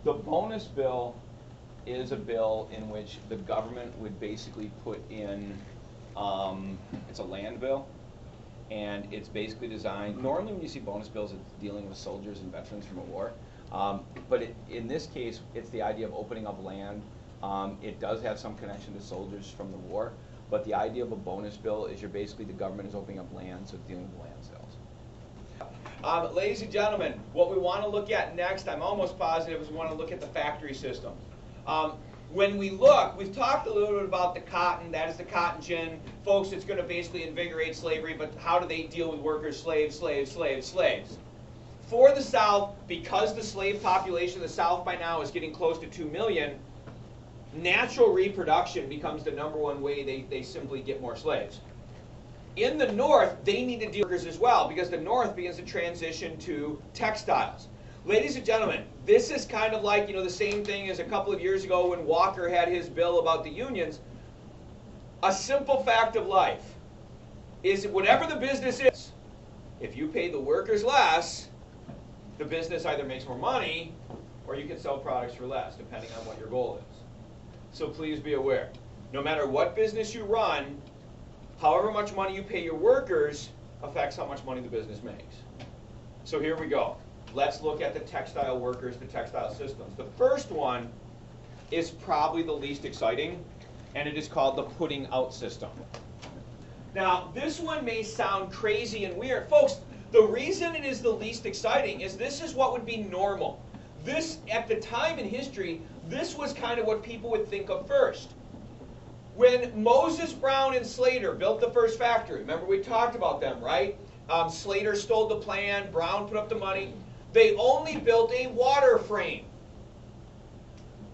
The bonus bill is a bill in which the government would basically put in, it's a land bill, and it's basically designed, normally when you see bonus bills, it's dealing with soldiers and veterans from a war. But in this case, it's the idea of opening up land. It does have some connection to soldiers from the war, but the idea of a bonus bill is you're basically, the government is opening up land, so it's dealing with land sales. Ladies and gentlemen, what we want to look at next, I'm almost positive, is we want to look at the factory system. When we look, we've talked a little bit about the cotton, that is the cotton gin. Folks, it's going to basically invigorate slavery, but how do they deal with workers? Slaves, slaves, slaves, slaves. For the South, because the slave population of the South by now is getting close to 2 million, natural reproduction becomes the #1 way they simply get more slaves. In the North, they need to deal with workers as well, because the North begins to transition to textiles. Ladies and gentlemen, this is kind of like, the same thing as a couple of years ago when Walker had his bill about the unions. A simple fact of life is that whatever the business is, if you pay the workers less, the business either makes more money or you can sell products for less, depending on what your goal is. So please be aware, no matter what business you run, however much money you pay your workers affects how much money the business makes. So here we go. Let's look at the textile workers, the textile systems. The first one is probably the least exciting, and it is called the putting out system. Now, this one may sound crazy and weird. Folks, the reason it is the least exciting is this is what would be normal. This, at the time in history, this was kind of what people would think of first. When Moses Brown and Slater built the first factory, remember we talked about them, right? Slater stole the plan, Brown put up the money. They only built a water frame.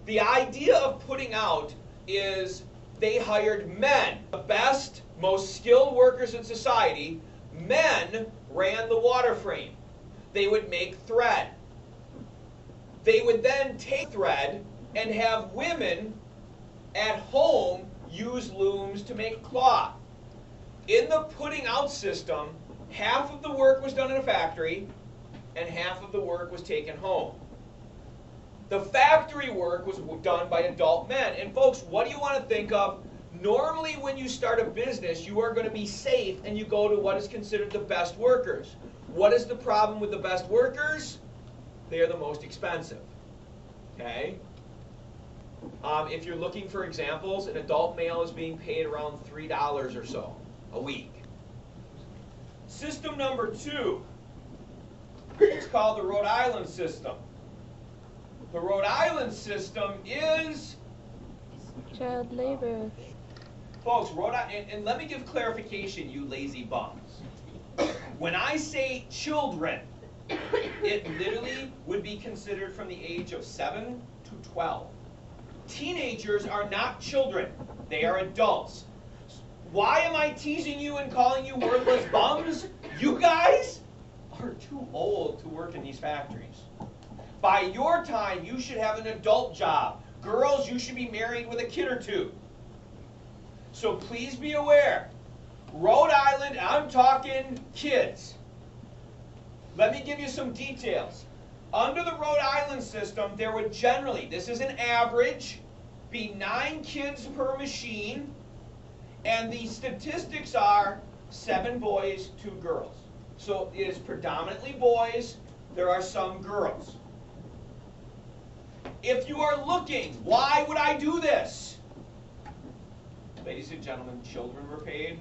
The idea of putting out is they hired men, the best, most skilled workers in society. Men ran the water frame. They would make thread. They would then take thread and have women at home use looms to make cloth. In the putting out system, half of the work was done in a factory and half of the work was taken home. The factory work was done by adult men. And folks, what do you want to think of? Normally when you start a business, you are going to be safe and you go to what is considered the best workers. What is the problem with the best workers? They are the most expensive. Okay? If you're looking for examples, an adult male is being paid around $3 or so a week. System number 2 is called the Rhode Island system. The Rhode Island system is child labor. Folks, and let me give clarification, you lazy bums. When I say children, it literally would be considered from the age of 7 to 12. Teenagers are not children, they are adults. Why am I teasing you and calling you worthless bums? You guys are too old to work in these factories. By your time, you should have an adult job. Girls, you should be married with a kid or 2. So please be aware, Rhode Island, I'm talking kids. Let me give you some details. Under the Rhode Island system, there would generally, this is an average, be 9 kids per machine, and the statistics are 7 boys, 2 girls. So it is predominantly boys, there are some girls. If you are looking, why would I do this? Ladies and gentlemen, children were paid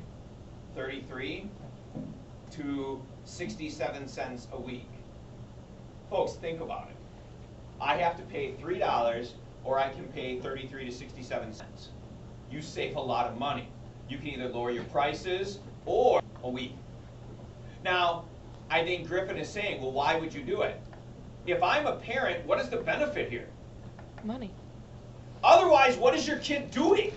33 to 67 cents a week. Folks, think about it. I have to pay $3 or I can pay 33 to 67 cents. You save a lot of money. You can either lower your prices or a week. Now, I think Griffin is saying, well, why would you do it? If I'm a parent, what is the benefit here? Money. Otherwise, what is your kid doing?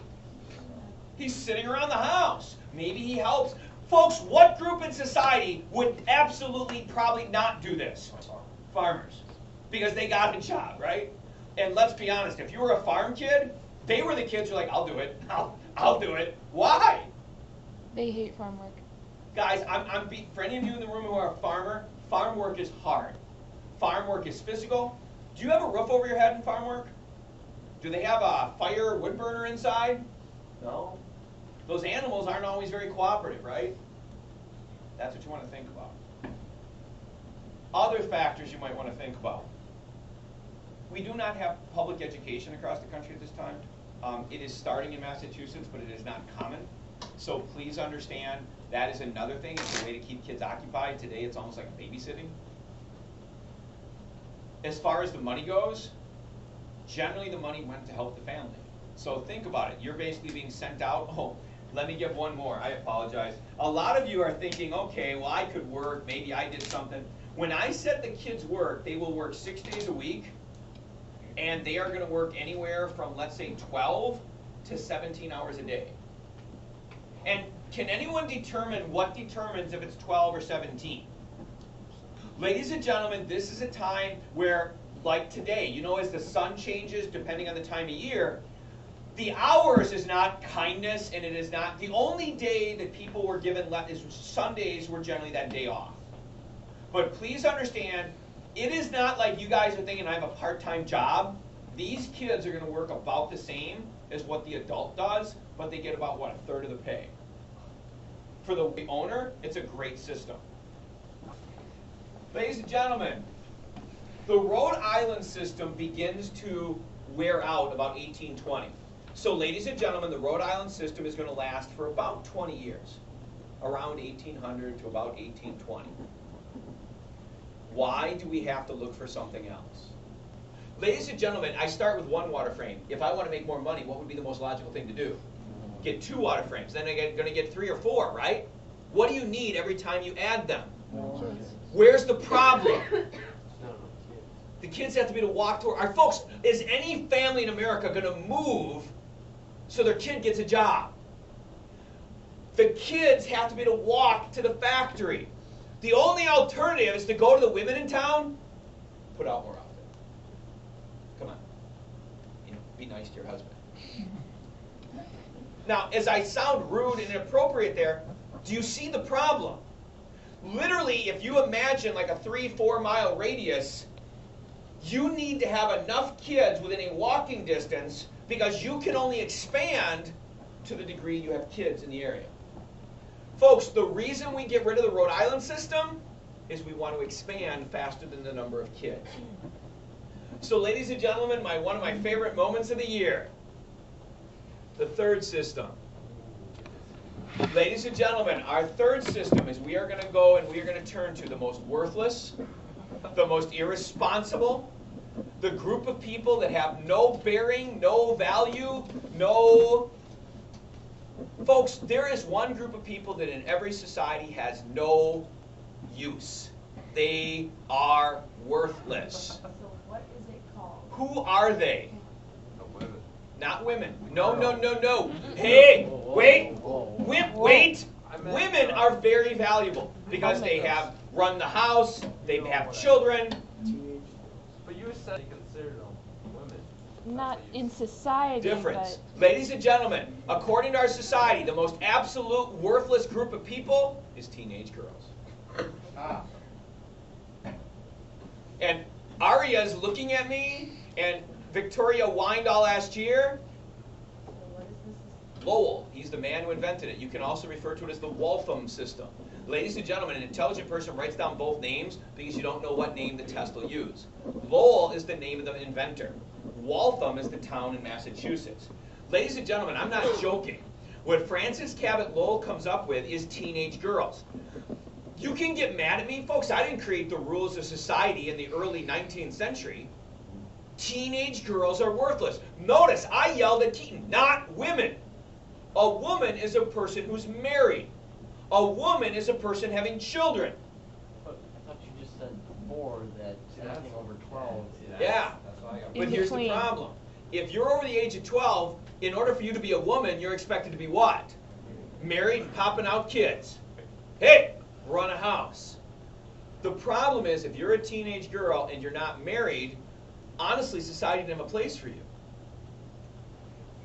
He's sitting around the house. Maybe he helps. Folks, what group in society would absolutely probably not do this? Farmers. Because they got a job, right? And let's be honest, if you were a farm kid, they were the kids who are like, I'll do it. I'll do it. Why? They hate farm work. Guys, for any of you in the room who are a farmer, farm work is hard. Farm work is physical. Do you have a roof over your head in farm work? Do they have a fire wood burner inside? No. Those animals aren't always very cooperative, right? That's what you want to think about. Other factors you might want to think about. We do not have public education across the country at this time. It is starting in Massachusetts, but it is not common. So please understand that is another thing. It's a way to keep kids occupied. Today it's almost like babysitting. As far as the money goes, generally the money went to help the family. So think about it. You're basically being sent out. Oh, let me give one more. I apologize. A lot of you are thinking, okay, well, I could work. Maybe I did something. When I said the kids work, they will work 6 days a week. And they are going to work anywhere from, let's say, 12 to 17 hours a day. And can anyone determine what determines if it's 12 or 17? Ladies and gentlemen, this is a time where, like today, you know, as the sun changes, depending on the time of year, the hours is not kindness, and it is not, the only day that people were given is Sundays were generally that day off. But please understand, it is not like you guys are thinking I have a part-time job. These kids are going to work about the same as what the adult does, but they get about, what, 1/3 of the pay. For the owner, it's a great system. Ladies and gentlemen, the Rhode Island system begins to wear out about 1820. So ladies and gentlemen, the Rhode Island system is going to last for about 20 years, around 1800 to about 1820. Why do we have to look for something else? Ladies and gentlemen, I start with one water frame. If I want to make more money, what would be the most logical thing to do? Get 2 water frames. Then I'm going to get 3 or 4, right? What do you need every time you add them? Where's the problem? The kids have to be able to walk to work. Our folks, is any family in America going to move so their kid gets a job? The kids have to be able to walk to the factory. The only alternative is to go to the women in town, put out more outfit. Come on. You know, be nice to your husband. Now, as I sound rude and inappropriate there, do you see the problem? Literally, if you imagine like a 3-4 mile radius, you need to have enough kids within a walking distance because you can only expand to the degree you have kids in the area. Folks, the reason we get rid of the Rhode Island system is we want to expand faster than the number of kids. So ladies and gentlemen, one of my favorite moments of the year, the third system. Ladies and gentlemen, our third system is we are going to go and we are going to turn to the most worthless, the most irresponsible, the group of people that have no bearing, no value, no... Folks, there is one group of people that in every society has no use. They are worthless. So what is it called? Who are they? Women. Not women. No, no, no, no. Hey, wait. Wait. Women are very valuable because they have run the house, they have children. But you said you considered them women. Not in society, Difference. Ladies and gentlemen, according to our society, the most absolute worthless group of people is teenage girls. And Aria is looking at me, and Victoria Weindahl last year. So what is this? Lowell, he's the man who invented it. You can also refer to it as the Waltham system. Ladies and gentlemen, an intelligent person writes down both names because you don't know what name the test will use. Lowell is the name of the inventor. Waltham is the town in Massachusetts. Ladies and gentlemen, I'm not joking. What Francis Cabot Lowell comes up with is teenage girls. You can get mad at me, folks. I didn't create the rules of society in the early 19th century. Teenage girls are worthless. Notice, I yelled at Keaton, not women. A woman is a person who's married. A woman is a person having children. But I thought you just said before that anything over 12. Yeah. That's why I got. In But here's the between. problem. If you're over the age of 12, in order for you to be a woman, you're expected to be what? Married, popping out kids. Hey, run a house. The problem is, if you're a teenage girl and you're not married, honestly, society didn't have a place for you.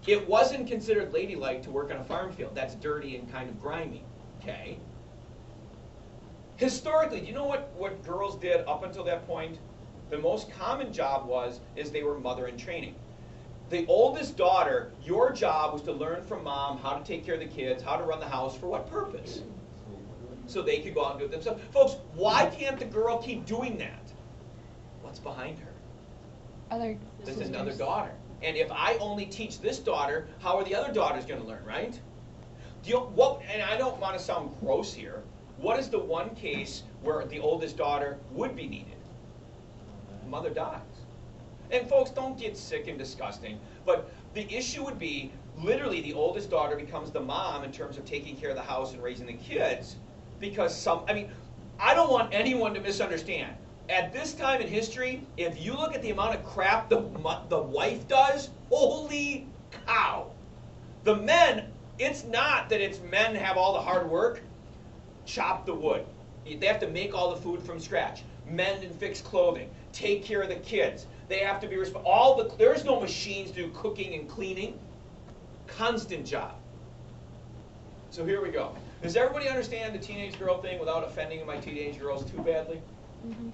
It wasn't considered ladylike to work on a farm field. That's dirty and kind of grimy. Okay? Historically, do you know what girls did up until that point? The most common job is they were mother in training. The oldest daughter, your job was to learn from mom how to take care of the kids, how to run the house, for what purpose? So they could go out and do it themselves. Folks, why can't the girl keep doing that? What's behind her? Other There's sisters. another daughter. And if I only teach this daughter, how are the other daughters going to learn, right? And I don't want to sound gross here. What is the one case where the oldest daughter would be needed? Mother dies. And folks, don't get sick and disgusting, but the issue would be literally the oldest daughter becomes the mom in terms of taking care of the house and raising the kids, because I don't want anyone to misunderstand. At this time in history, if you look at the amount of crap the wife does, holy cow. The men, it's not that it's men have all the hard work. Chop the wood. They have to make all the food from scratch. Mend and fix clothing. Take care of the kids. They have to be responsible. There's no machines to do cooking and cleaning. Constant job. So here we go. Does everybody understand the teenage girl thing without offending my teenage girls too badly? Mm-hmm.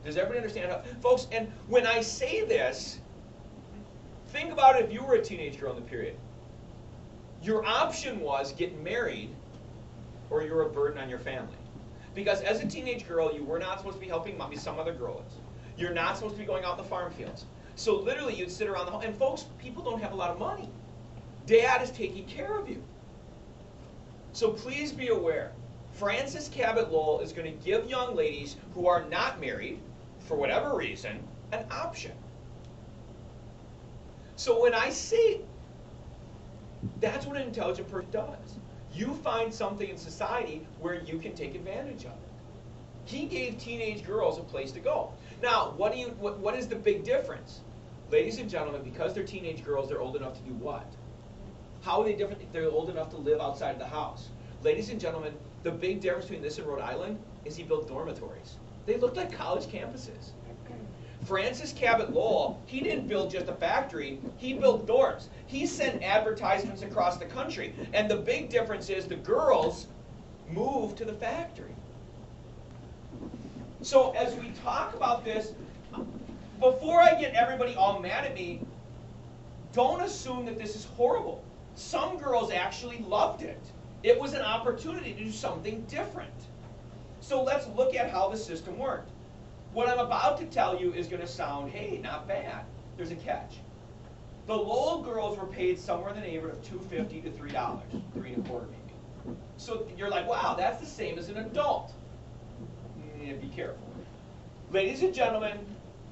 Does everybody understand how, folks, and when I say this, think about it if you were a teenage girl in the period. Your option was get married or you're a burden on your family. Because as a teenage girl, you were not supposed to be helping mommy, some other girl is. You're not supposed to be going out in the farm fields. So literally you'd sit around the home, and folks, people don't have a lot of money. Dad is taking care of you. So please be aware, Frances Cabot Lowell is going to give young ladies who are not married, for whatever reason, an option. So when I say, that's what an intelligent person does. You find something in society where you can take advantage of it. He gave teenage girls a place to go. Now, what is the big difference? Ladies and gentlemen, because they're teenage girls, they're old enough to do what? How are they different? They're old enough to live outside of the house. Ladies and gentlemen, the big difference between this and Rhode Island is he built dormitories. They look like college campuses. Frances Cabot Lowell, he didn't build just a factory, he built dorms. He sent advertisements across the country. And the big difference is the girls moved to the factory. So as we talk about this, before I get everybody all mad at me, don't assume that this is horrible. Some girls actually loved it. It was an opportunity to do something different. So let's look at how the system worked. What I'm about to tell you is going to sound, hey, not bad. There's a catch. The Lowell girls were paid somewhere in the neighborhood of $2.50 to $3, $3.25 maybe. So you're like, wow, that's the same as an adult. Be careful. Ladies and gentlemen,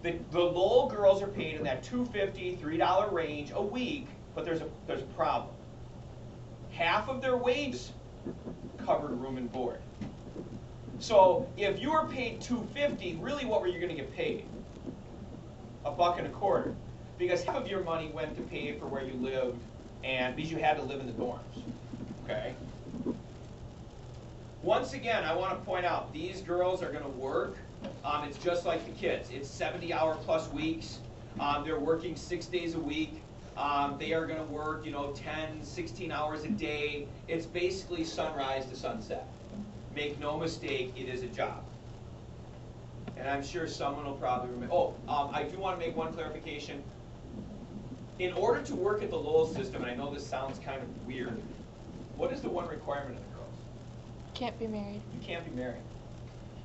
the Lowell girls are paid in that $2.50, $3 range a week, but there's a problem. Half of their wages covered room and board. So if you were paid $2.50, really what were you going to get paid? $1.25. Because half of your money went to pay for where you lived, and because you had to live in the dorms. Okay? Once again, I want to point out, these girls are going to work. It's just like the kids. It's 70-hour-plus weeks. They're working 6 days a week. They are going to work, 10, 16 hours a day. It's basically sunrise to sunset. Make no mistake, it is a job. And I'm sure someone will probably remember. I do want to make one clarification. In order to work at the Lowell system, and I know this sounds kind of weird, what is the one requirement of the girls? Can't be married. You can't be married.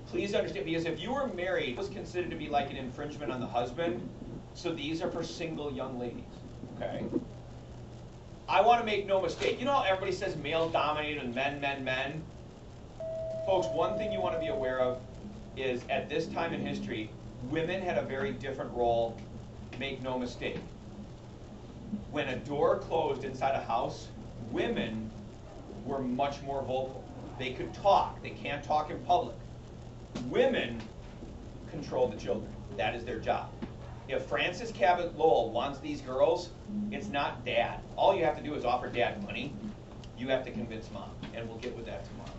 Please understand, because if you were married, it was considered to be like an infringement on the husband. So these are for single young ladies. Okay? I want to make no mistake. You know how everybody says male-dominated and men? Folks, one thing you want to be aware of is at this time in history, women had a very different role. Make no mistake. When a door closed inside a house, women were much more vocal. They could talk. They can't talk in public. Women control the children. That is their job. If Frances Cabot Lowell wants these girls, it's not dad. All you have to do is offer dad money. You have to convince mom, and we'll get with that tomorrow.